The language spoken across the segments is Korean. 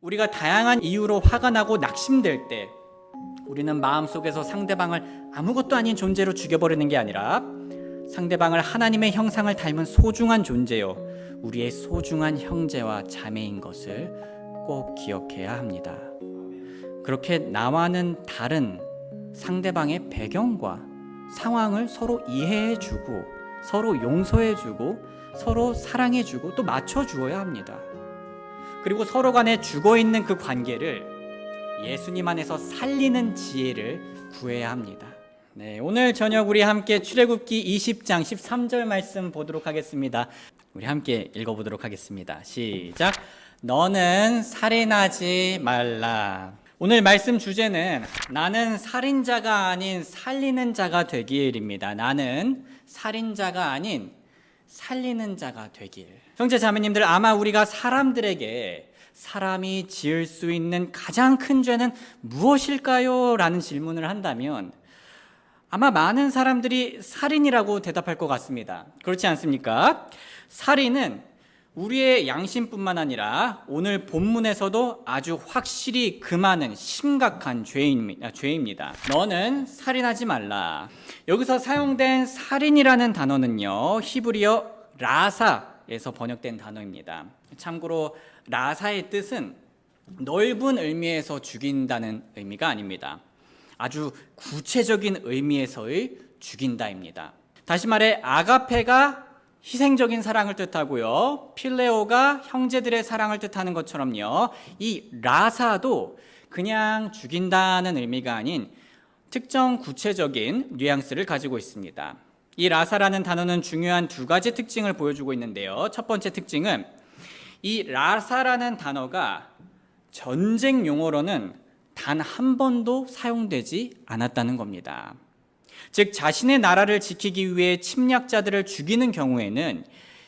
우리가 다양한 이유로 화가 나고 낙심될 때 우리는 마음속에서 상대방을 아무것도 아닌 존재로 죽여버리는 게 아니라 상대방을 하나님의 형상을 닮은 소중한 존재요, 우리의 소중한 형제와 자매인 것을 꼭 기억해야 합니다. 그렇게 나와는 다른 상대방의 배경과 상황을 서로 이해해주고 서로 용서해주고 서로 사랑해주고 또 맞춰주어야 합니다. 그리고 서로 간에 죽어있는 그 관계를 예수님 안에서 살리는 지혜를 구해야 합니다. 네, 오늘 저녁 우리 함께 출애굽기 20장 13절 말씀 보도록 하겠습니다. 우리 함께 읽어보도록 하겠습니다. 시작. 너는 살인하지 말라. 오늘 말씀 주제는 나는 살인자가 아닌 살리는 자가 되길입니다. 나는 살인자가 아닌 살리는 자가 되길. 형제 자매님들, 아마 우리가 사람들에게 사람이 지을 수 있는 가장 큰 죄는 무엇일까요? 라는 질문을 한다면 아마 많은 사람들이 살인이라고 대답할 것 같습니다. 그렇지 않습니까? 살인은 우리의 양심뿐만 아니라 오늘 본문에서도 아주 확실히 금하는 심각한 죄입니다. 너는 살인하지 말라. 여기서 사용된 살인이라는 단어는요, 히브리어 라사에서 번역된 단어입니다. 참고로 라사의 뜻은 넓은 의미에서 죽인다는 의미가 아닙니다. 아주 구체적인 의미에서의 죽인다입니다. 다시 말해 아가페가 희생적인 사랑을 뜻하고요, 필레오가 형제들의 사랑을 뜻하는 것처럼요, 이 라사도 그냥 죽인다는 의미가 아닌 특정 구체적인 뉘앙스를 가지고 있습니다. 이 라사라는 단어는 중요한 두 가지 특징을 보여주고 있는데요. 첫 번째 특징은 이 라사라는 단어가 전쟁 용어로는 단 한 번도 사용되지 않았다는 겁니다. 즉 자신의 나라를 지키기 위해 침략자들을 죽이는 경우에는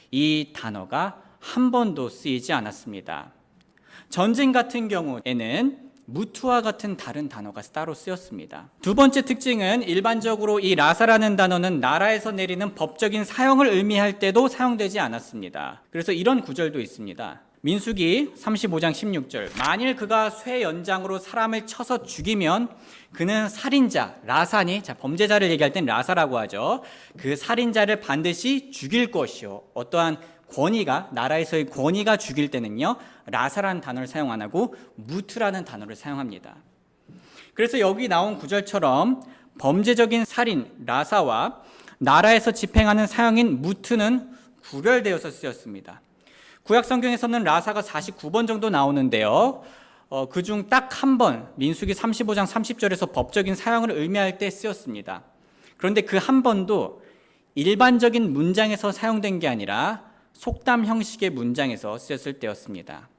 이 단어가 한 번도 쓰이지 않았습니다. 전쟁 같은 경우에는 무트와 같은 다른 단어가 따로 쓰였습니다. 두 번째 특징은 일반적으로 이 라사라는 단어는 나라에서 내리는 법적인 사형을 의미할 때도 사용되지 않았습니다. 그래서 이런 구절도 있습니다. 민수기 35장 16절. 만일 그가 쇠 연장으로 사람을 쳐서 죽이면 그는 살인자, 라사니, 범죄자를 얘기할 땐 라사라고 하죠. 그 살인자를 반드시 죽일 것이요. 어떠한 권위가, 나라에서의 권위가 죽일 때는요, 라사라는 단어를 사용 안 하고 무트라는 단어를 사용합니다. 그래서 여기 나온 구절처럼 범죄적인 살인, 라사와 나라에서 집행하는 사형인 무트는 구별되어서 쓰였습니다. 구약 성경에서는 라사가 49번 정도 나오는데요, 그중 딱 한 번 민수기 35장 30절에서 법적인 사형을 의미할 때 쓰였습니다. 그런데 그 한 번도 일반적인 문장에서 사용된 게 아니라 속담 형식의 문장에서 쓰였을 때였습니다.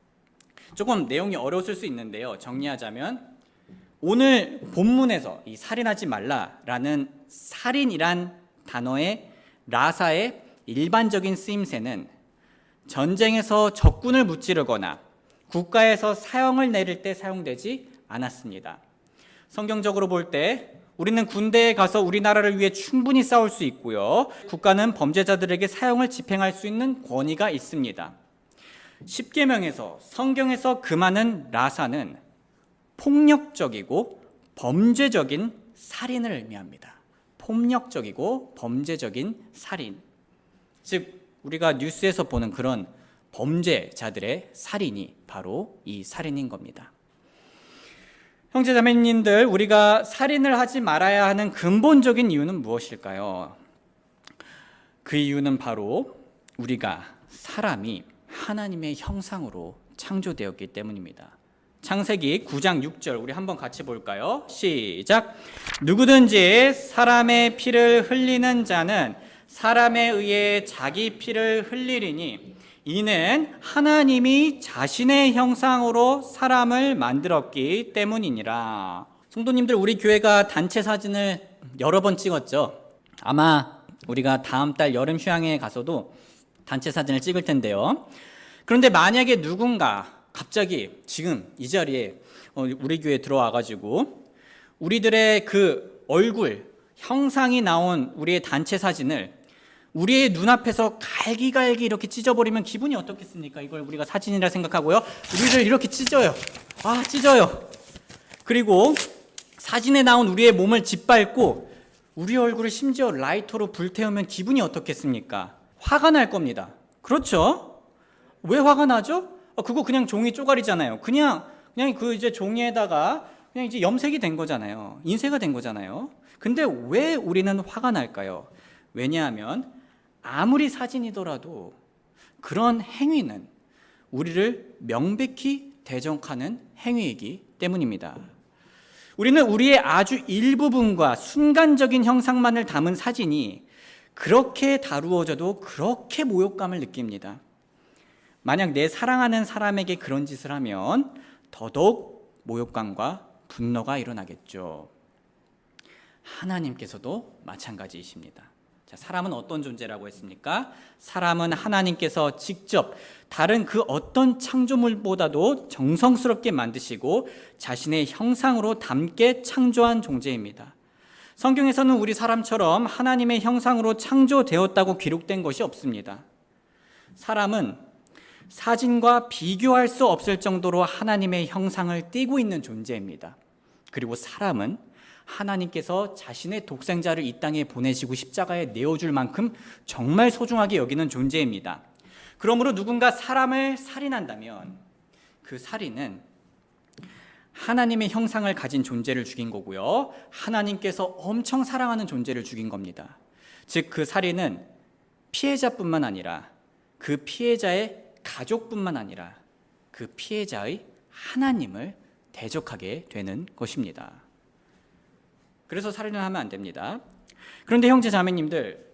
조금 내용이 어려웠을 수 있는데요, 정리하자면 오늘 본문에서 이 살인하지 말라라는 살인이란 단어의 라사의 일반적인 쓰임새는 전쟁에서 적군을 무찌르거나 국가에서 사형을 내릴 때 사용되지 않았습니다. 성경적으로 볼 때 우리는 군대에 가서 우리나라를 위해 충분히 싸울 수 있고요, 국가는 범죄자들에게 사형을 집행할 수 있는 권위가 있습니다. 십계명에서, 성경에서 금하는 라사는 폭력적이고 범죄적인 살인을 의미합니다. 폭력적이고 범죄적인 살인, 즉 우리가 뉴스에서 보는 그런 범죄자들의 살인이 바로 이 살인인 겁니다. 형제 자매님들, 우리가 살인을 하지 말아야 하는 근본적인 이유는 무엇일까요? 그 이유는 바로 우리가 사람이 하나님의 형상으로 창조되었기 때문입니다. 창세기 9장 6절 우리 한번 같이 볼까요? 시작. 누구든지 사람의 피를 흘리는 자는 사람에 의해 자기 피를 흘리리니 이는 하나님이 자신의 형상으로 사람을 만들었기 때문이니라. 성도님들, 우리 교회가 단체 사진을 여러 번 찍었죠. 아마 우리가 다음 달 여름 휴양에 가서도 단체 사진을 찍을 텐데요. 그런데 만약에 누군가 갑자기 지금 이 자리에 우리 교회에 들어와가지고 우리들의 그 얼굴 형상이 나온 우리의 단체 사진을 우리의 눈앞에서 갈기갈기 이렇게 찢어버리면 기분이 어떻겠습니까? 이걸 우리가 사진이라 생각하고요. 우리를 이렇게 찢어요. 찢어요. 그리고 사진에 나온 우리의 몸을 짓밟고 우리 얼굴을 심지어 라이터로 불태우면 기분이 어떻겠습니까? 화가 날 겁니다. 그렇죠? 왜 화가 나죠? 그거 그냥 종이 쪼가리잖아요. 그냥 그 이제 종이에다가 그냥 이제 염색이 된 거잖아요. 인쇄가 된 거잖아요. 근데 왜 우리는 화가 날까요? 왜냐하면 아무리 사진이더라도 그런 행위는 우리를 명백히 대적하는 행위이기 때문입니다. 우리는 우리의 아주 일부분과 순간적인 형상만을 담은 사진이 그렇게 다루어져도 그렇게 모욕감을 느낍니다. 만약 내 사랑하는 사람에게 그런 짓을 하면 더더욱 모욕감과 분노가 일어나겠죠. 하나님께서도 마찬가지이십니다. 자, 사람은 어떤 존재라고 했습니까? 사람은 하나님께서 직접 다른 그 어떤 창조물보다도 정성스럽게 만드시고 자신의 형상으로 닮게 창조한 존재입니다. 성경에서는 우리 사람처럼 하나님의 형상으로 창조되었다고 기록된 것이 없습니다. 사람은 사진과 비교할 수 없을 정도로 하나님의 형상을 띠고 있는 존재입니다. 그리고 사람은 하나님께서 자신의 독생자를 이 땅에 보내시고 십자가에 내어줄 만큼 정말 소중하게 여기는 존재입니다. 그러므로 누군가 사람을 살인한다면 그 살인은 하나님의 형상을 가진 존재를 죽인 거고요. 하나님께서 엄청 사랑하는 존재를 죽인 겁니다. 즉 그 살인은 피해자뿐만 아니라 그 피해자의 가족뿐만 아니라 그 피해자의 하나님을 대적하게 되는 것입니다. 그래서 살인을 하면 안 됩니다. 그런데 형제 자매님들,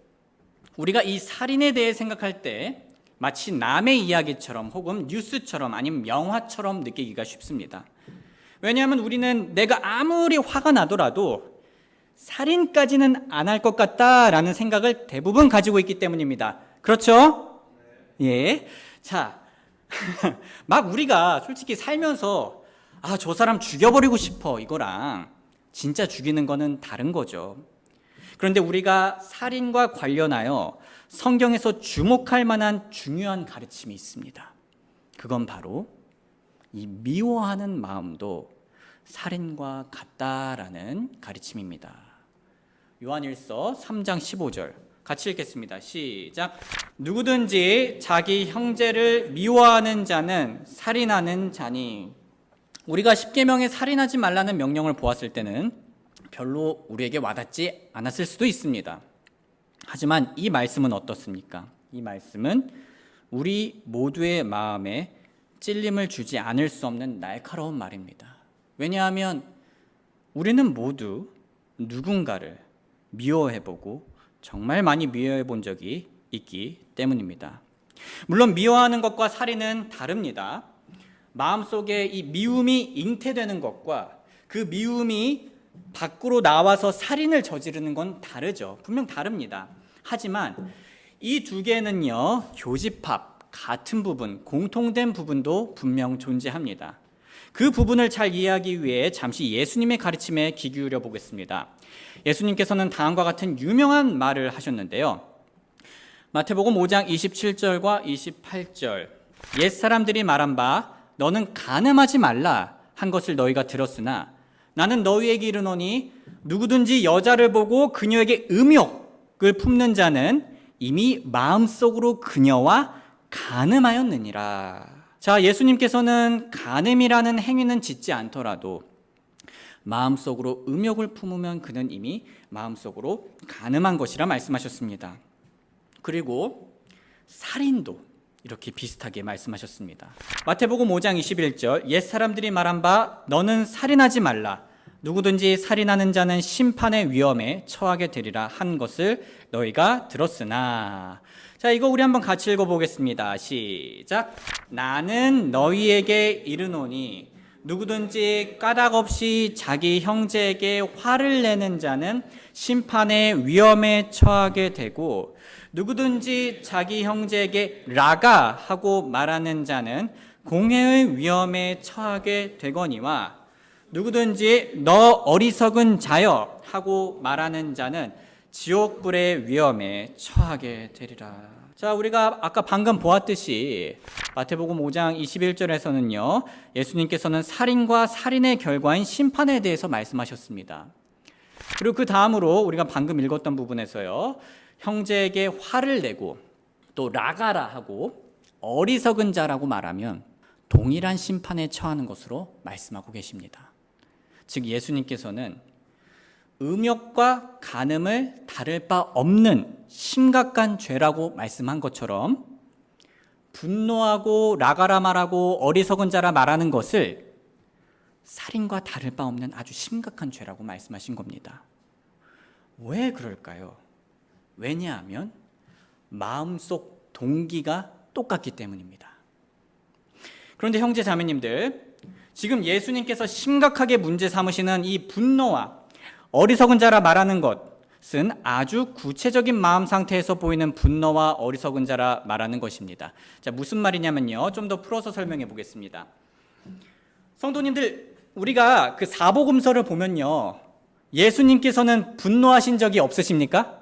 우리가 이 살인에 대해 생각할 때 마치 남의 이야기처럼 혹은 뉴스처럼 아니면 영화처럼 느끼기가 쉽습니다. 왜냐하면 우리는 내가 아무리 화가 나더라도 살인까지는 안 할 것 같다라는 생각을 대부분 가지고 있기 때문입니다. 그렇죠? 예. 자, 막 우리가 솔직히 살면서 저 사람 죽여버리고 싶어 이거랑 진짜 죽이는 거는 다른 거죠. 그런데 우리가 살인과 관련하여 성경에서 주목할 만한 중요한 가르침이 있습니다. 그건 바로 이 미워하는 마음도 살인과 같다라는 가르침입니다. 요한일서 3장 15절 같이 읽겠습니다. 시작. 누구든지 자기 형제를 미워하는 자는 살인하는 자니. 우리가 십계명에 살인하지 말라는 명령을 보았을 때는 별로 우리에게 와닿지 않았을 수도 있습니다. 하지만 이 말씀은 어떻습니까? 이 말씀은 우리 모두의 마음에 찔림을 주지 않을 수 없는 날카로운 말입니다. 왜냐하면 우리는 모두 누군가를 미워해보고 정말 많이 미워해본 적이 있기 때문입니다. 물론 미워하는 것과 살인은 다릅니다. 마음속에 이 미움이 잉태되는 것과 그 미움이 밖으로 나와서 살인을 저지르는 건 다르죠. 분명 다릅니다. 하지만 이 두 개는요, 교집합, 같은 부분, 공통된 부분도 분명 존재합니다. 그 부분을 잘 이해하기 위해 잠시 예수님의 가르침에 귀 기울여 보겠습니다. 예수님께서는 다음과 같은 유명한 말을 하셨는데요. 마태복음 5장 27절과 28절. 옛사람들이 말한 바 너는 간음하지 말라 한 것을 너희가 들었으나 나는 너희에게 이르노니 누구든지 여자를 보고 그녀에게 음욕을 품는 자는 이미 마음속으로 그녀와 간음하였느니라. 자, 예수님께서는 간음이라는 행위는 짓지 않더라도 마음속으로 음욕을 품으면 그는 이미 마음속으로 간음한 것이라 말씀하셨습니다. 그리고 살인도 이렇게 비슷하게 말씀하셨습니다. 마태복음 5장 21절 옛사람들이 말한 바 너는 살인하지 말라 누구든지 살인하는 자는 심판의 위험에 처하게 되리라 한 것을 너희가 들었으나. 자, 이거 우리 한번 같이 읽어보겠습니다. 시작. 나는 너희에게 이르노니 누구든지 까닭 없이 자기 형제에게 화를 내는 자는 심판의 위험에 처하게 되고 누구든지 자기 형제에게 라가 하고 말하는 자는 공회의 위험에 처하게 되거니와 누구든지 너 어리석은 자여 하고 말하는 자는 지옥불의 위험에 처하게 되리라. 자, 우리가 아까 방금 보았듯이 마태복음 5장 21절에서는요, 예수님께서는 살인과 살인의 결과인 심판에 대해서 말씀하셨습니다. 그리고 그 다음으로 우리가 방금 읽었던 부분에서요, 형제에게 화를 내고 또 라가라 하고 어리석은 자라고 말하면 동일한 심판에 처하는 것으로 말씀하고 계십니다. 즉 예수님께서는 음욕과 간음을 다를 바 없는 심각한 죄라고 말씀한 것처럼 분노하고 라가라 말하고 어리석은 자라 말하는 것을 살인과 다를 바 없는 아주 심각한 죄라고 말씀하신 겁니다. 왜 그럴까요? 왜냐하면 마음속 동기가 똑같기 때문입니다. 그런데 형제 자매님들, 지금 예수님께서 심각하게 문제 삼으시는 이 분노와 어리석은 자라 말하는 것은 아주 구체적인 마음 상태에서 보이는 분노와 어리석은 자라 말하는 것입니다. 자, 무슨 말이냐면요, 좀 더 풀어서 설명해 보겠습니다. 성도님들, 우리가 그 사복음서를 보면요, 예수님께서는 분노하신 적이 없으십니까?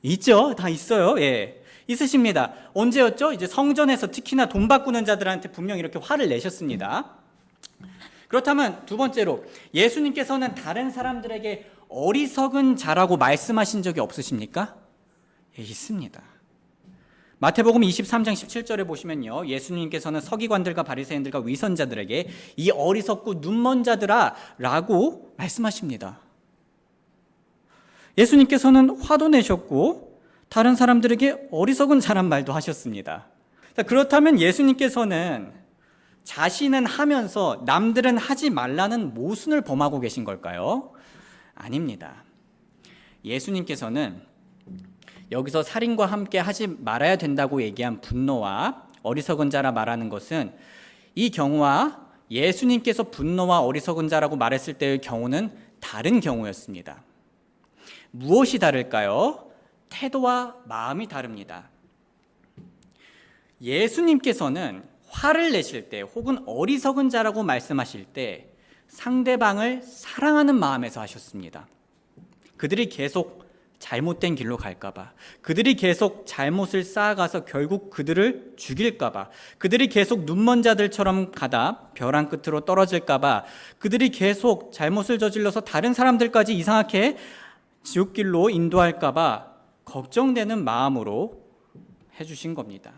있죠. 다 있어요. 예, 있으십니다. 언제였죠? 이제 성전에서 특히나 돈 바꾸는 자들한테 분명 이렇게 화를 내셨습니다. 그렇다면 두 번째로, 예수님께서는 다른 사람들에게 어리석은 자라고 말씀하신 적이 없으십니까? 예, 있습니다. 마태복음 23장 17절에 보시면요, 예수님께서는 서기관들과 바리새인들과 위선자들에게 이 어리석고 눈먼 자들아 라고 말씀하십니다. 예수님께서는 화도 내셨고 다른 사람들에게 어리석은 자란 말도 하셨습니다. 그렇다면 예수님께서는 자신은 하면서 남들은 하지 말라는 모순을 범하고 계신 걸까요? 아닙니다. 예수님께서는 여기서 살인과 함께 하지 말아야 된다고 얘기한 분노와 어리석은 자라 말하는 것은 이 경우와 예수님께서 분노와 어리석은 자라고 말했을 때의 경우는 다른 경우였습니다. 무엇이 다를까요? 태도와 마음이 다릅니다. 예수님께서는 화를 내실 때 혹은 어리석은 자라고 말씀하실 때 상대방을 사랑하는 마음에서 하셨습니다. 그들이 계속 잘못된 길로 갈까봐, 그들이 계속 잘못을 쌓아가서 결국 그들을 죽일까봐, 그들이 계속 눈먼 자들처럼 가다 벼랑 끝으로 떨어질까봐, 그들이 계속 잘못을 저질러서 다른 사람들까지 이상하게 지옥길로 인도할까봐 걱정되는 마음으로 해주신 겁니다.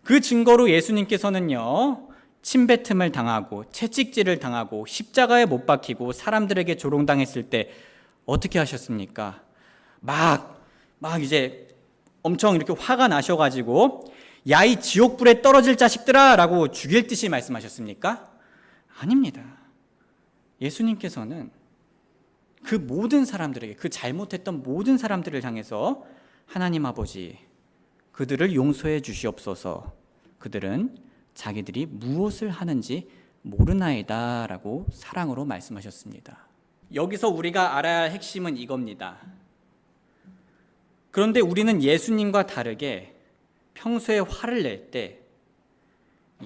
그 증거로 예수님께서는요, 침뱉음을 당하고 채찍질을 당하고 십자가에 못 박히고 사람들에게 조롱당했을 때 어떻게 하셨습니까? 막 이제 엄청 이렇게 화가 나셔가지고 야, 이 지옥불에 떨어질 자식들아 라고 죽일 듯이 말씀하셨습니까? 아닙니다. 예수님께서는 그 모든 사람들에게, 그 잘못했던 모든 사람들을 향해서 하나님 아버지, 그들을 용서해 주시옵소서, 그들은 자기들이 무엇을 하는지 모르나이다 라고 사랑으로 말씀하셨습니다. 여기서 우리가 알아야 할 핵심은 이겁니다. 그런데 우리는 예수님과 다르게 평소에 화를 낼 때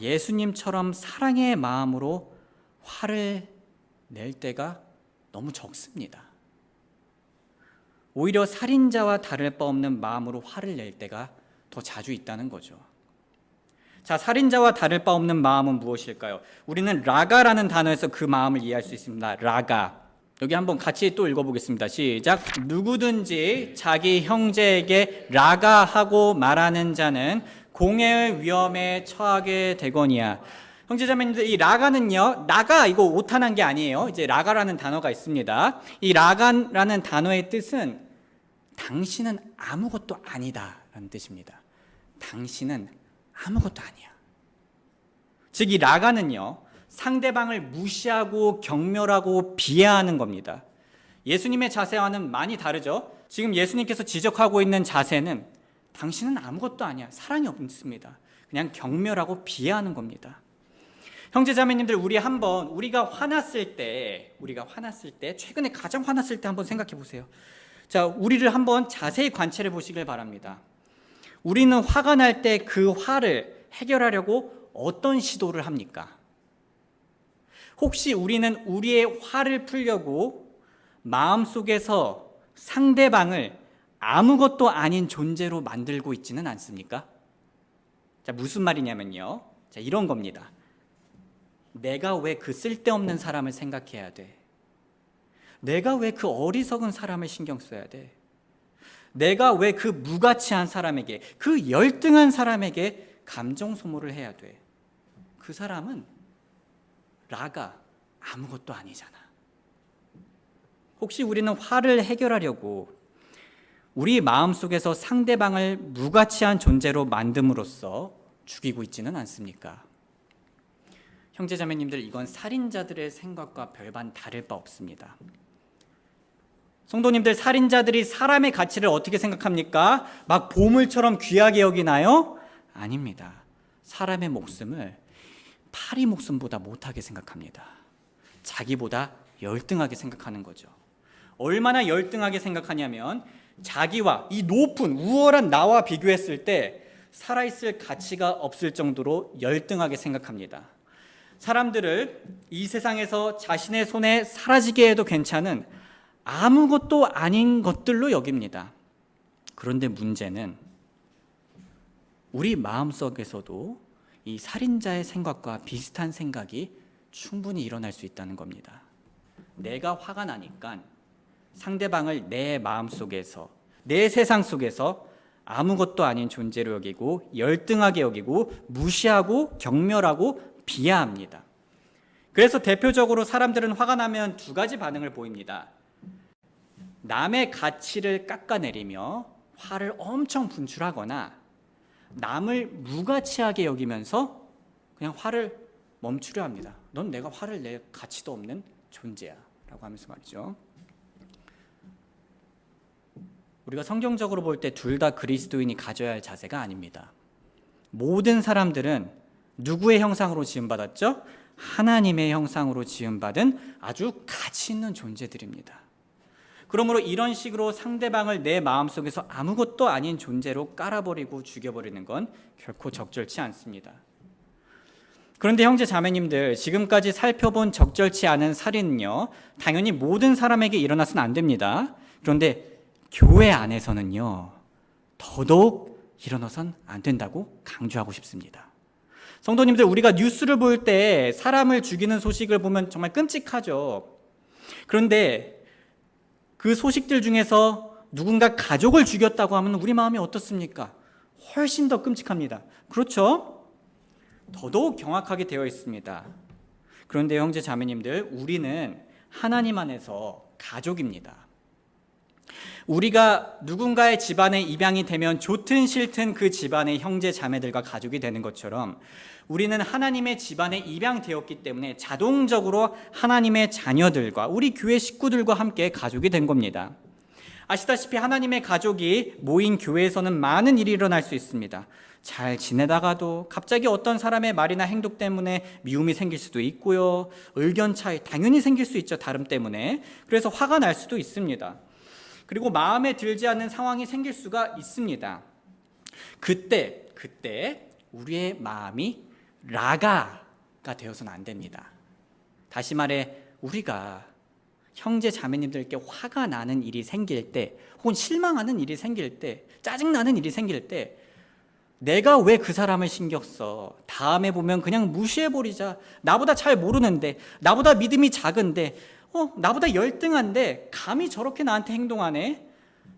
예수님처럼 사랑의 마음으로 화를 낼 때가 너무 적습니다. 오히려 살인자와 다를 바 없는 마음으로 화를 낼 때가 더 자주 있다는 거죠. 자, 살인자와 다를 바 없는 마음은 무엇일까요? 우리는 라가라는 단어에서 그 마음을 이해할 수 있습니다. 라가. 여기 한번 같이 또 읽어보겠습니다. 시작. 누구든지 자기 형제에게 라가하고 말하는 자는 공회의 위험에 처하게 되거니와. 형제자매님들, 이 라가는요, 나가 이거 오탄한 게 아니에요. 이제 라가라는 단어가 있습니다. 이 라가라는 단어의 뜻은 당신은 아무것도 아니다라는 뜻입니다. 당신은 아무것도 아니야. 즉, 이 라가는요, 상대방을 무시하고 경멸하고 비하하는 겁니다. 예수님의 자세와는 많이 다르죠. 지금 예수님께서 지적하고 있는 자세는 당신은 아무것도 아니야, 사랑이 없습니다. 그냥 경멸하고 비하하는 겁니다. 형제자매님들, 우리가 화났을 때, 최근에 가장 화났을 때 한번 생각해 보세요. 자, 우리를 한번 자세히 관찰해 보시길 바랍니다. 우리는 화가 날 때 그 화를 해결하려고 어떤 시도를 합니까? 혹시 우리는 우리의 화를 풀려고 마음속에서 상대방을 아무것도 아닌 존재로 만들고 있지는 않습니까? 자, 무슨 말이냐면요. 자, 이런 겁니다. 내가 왜 그 쓸데없는 사람을 생각해야 돼? 내가 왜 그 어리석은 사람을 신경 써야 돼? 내가 왜 그 무가치한 사람에게, 그 열등한 사람에게 감정 소모를 해야 돼? 그 사람은 라가 아무것도 아니잖아. 혹시 우리는 화를 해결하려고 우리 마음속에서 상대방을 무가치한 존재로 만듦으로써 죽이고 있지는 않습니까? 형제자매님들, 이건 살인자들의 생각과 별반 다를 바 없습니다. 성도님들, 살인자들이 사람의 가치를 어떻게 생각합니까? 막 보물처럼 귀하게 여기나요? 아닙니다. 사람의 목숨을 파리 목숨보다 못하게 생각합니다. 자기보다 열등하게 생각하는 거죠. 얼마나 열등하게 생각하냐면 자기와 이 높은 우월한 나와 비교했을 때 살아있을 가치가 없을 정도로 열등하게 생각합니다. 사람들을 이 세상에서 자신의 손에 사라지게 해도 괜찮은 아무것도 아닌 것들로 여깁니다. 그런데 문제는 우리 마음속에서도 이 살인자의 생각과 비슷한 생각이 충분히 일어날 수 있다는 겁니다. 내가 화가 나니까 상대방을 내 마음속에서, 내 세상 속에서 아무것도 아닌 존재로 여기고 열등하게 여기고 무시하고 경멸하고 비하합니다. 그래서 대표적으로 사람들은 화가 나면 두 가지 반응을 보입니다. 남의 가치를 깎아내리며 화를 엄청 분출하거나 남을 무가치하게 여기면서 그냥 화를 멈추려 합니다. 넌 내가 화를 낼 가치도 없는 존재야 라고 하면서 말이죠. 우리가 성경적으로 볼 때 둘 다 그리스도인이 가져야 할 자세가 아닙니다. 모든 사람들은 누구의 형상으로 지음받았죠? 하나님의 형상으로 지음받은 아주 가치 있는 존재들입니다. 그러므로 이런 식으로 상대방을 내 마음속에서 아무것도 아닌 존재로 깔아버리고 죽여버리는 건 결코 적절치 않습니다. 그런데 형제 자매님들, 지금까지 살펴본 적절치 않은 살인은요, 당연히 모든 사람에게 일어나서는 안 됩니다. 그런데 교회 안에서는요, 더더욱 일어나선 안 된다고 강조하고 싶습니다. 성도님들, 우리가 뉴스를 볼 때 사람을 죽이는 소식을 보면 정말 끔찍하죠. 그런데 그 소식들 중에서 누군가 가족을 죽였다고 하면 우리 마음이 어떻습니까? 훨씬 더 끔찍합니다. 그렇죠? 더더욱 경악하게 되어 있습니다. 그런데 형제 자매님들, 우리는 하나님 안에서 가족입니다. 우리가 누군가의 집안에 입양이 되면 좋든 싫든 그 집안의 형제 자매들과 가족이 되는 것처럼 우리는 하나님의 집안에 입양되었기 때문에 자동적으로 하나님의 자녀들과 우리 교회 식구들과 함께 가족이 된 겁니다. 아시다시피 하나님의 가족이 모인 교회에서는 많은 일이 일어날 수 있습니다. 잘 지내다가도 갑자기 어떤 사람의 말이나 행동 때문에 미움이 생길 수도 있고요. 의견 차이 당연히 생길 수 있죠. 다름 때문에. 그래서 화가 날 수도 있습니다. 그리고 마음에 들지 않는 상황이 생길 수가 있습니다. 그때 우리의 마음이 라가가 되어서는 안 됩니다. 다시 말해, 우리가 형제 자매님들께 화가 나는 일이 생길 때, 혹은 실망하는 일이 생길 때, 짜증나는 일이 생길 때 내가 왜 그 사람을 신경 써? 다음에 보면 그냥 무시해버리자. 나보다 잘 모르는데, 나보다 믿음이 작은데, 나보다 열등한데 감히 저렇게 나한테 행동하네?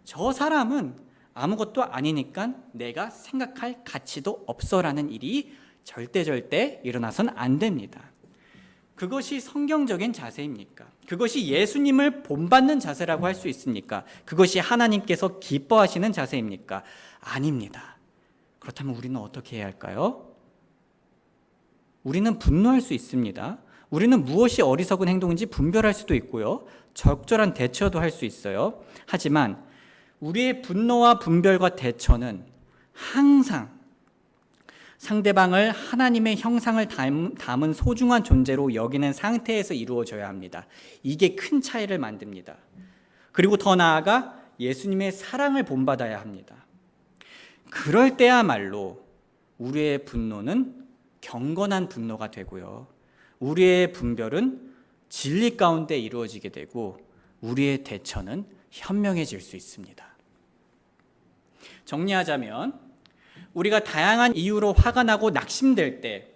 저 사람은 아무것도 아니니까 내가 생각할 가치도 없어라는 일이 절대 일어나선 안 됩니다. 그것이 성경적인 자세입니까? 그것이 예수님을 본받는 자세라고 할 수 있습니까? 그것이 하나님께서 기뻐하시는 자세입니까? 아닙니다. 그렇다면 우리는 어떻게 해야 할까요? 우리는 분노할 수 있습니다. 우리는 무엇이 어리석은 행동인지 분별할 수도 있고요. 적절한 대처도 할 수 있어요. 하지만 우리의 분노와 분별과 대처는 항상 상대방을 하나님의 형상을 담은 소중한 존재로 여기는 상태에서 이루어져야 합니다. 이게 큰 차이를 만듭니다. 그리고 더 나아가 예수님의 사랑을 본받아야 합니다. 그럴 때야말로 우리의 분노는 경건한 분노가 되고요. 우리의 분별은 진리 가운데 이루어지게 되고 우리의 대처는 현명해질 수 있습니다. 정리하자면 우리가 다양한 이유로 화가 나고 낙심될 때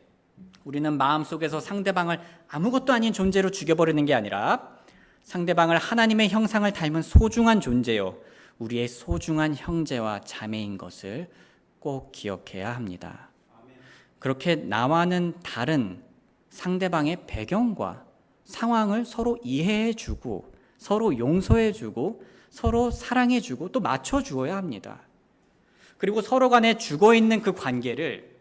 우리는 마음속에서 상대방을 아무것도 아닌 존재로 죽여버리는 게 아니라 상대방을 하나님의 형상을 닮은 소중한 존재요, 우리의 소중한 형제와 자매인 것을 꼭 기억해야 합니다. 그렇게 나와는 다른 상대방의 배경과 상황을 서로 이해해주고 서로 용서해주고 서로 사랑해주고 또 맞춰주어야 합니다. 그리고 서로 간에 죽어있는 그 관계를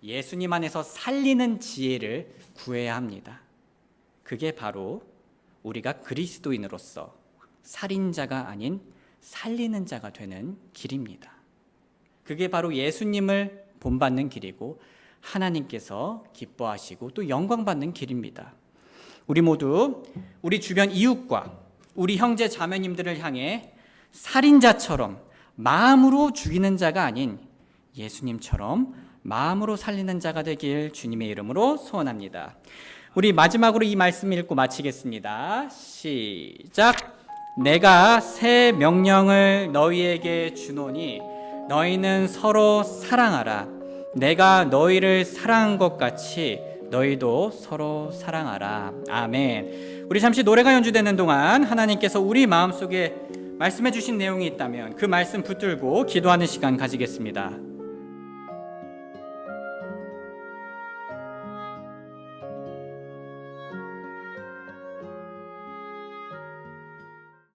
예수님 안에서 살리는 지혜를 구해야 합니다. 그게 바로 우리가 그리스도인으로서 살인자가 아닌 살리는 자가 되는 길입니다. 그게 바로 예수님을 본받는 길이고 하나님께서 기뻐하시고 또 영광받는 길입니다. 우리 모두 우리 주변 이웃과 우리 형제 자매님들을 향해 살인자처럼 마음으로 죽이는 자가 아닌 예수님처럼 마음으로 살리는 자가 되길 주님의 이름으로 소원합니다. 우리 마지막으로 이 말씀 읽고 마치겠습니다. 시작. 내가 새 명령을 너희에게 주노니 너희는 서로 사랑하라. 내가 너희를 사랑한 것 같이 너희도 서로 사랑하라. 아멘. 우리 잠시 노래가 연주되는 동안 하나님께서 우리 마음속에 말씀해 주신 내용이 있다면 그 말씀 붙들고 기도하는 시간 가지겠습니다.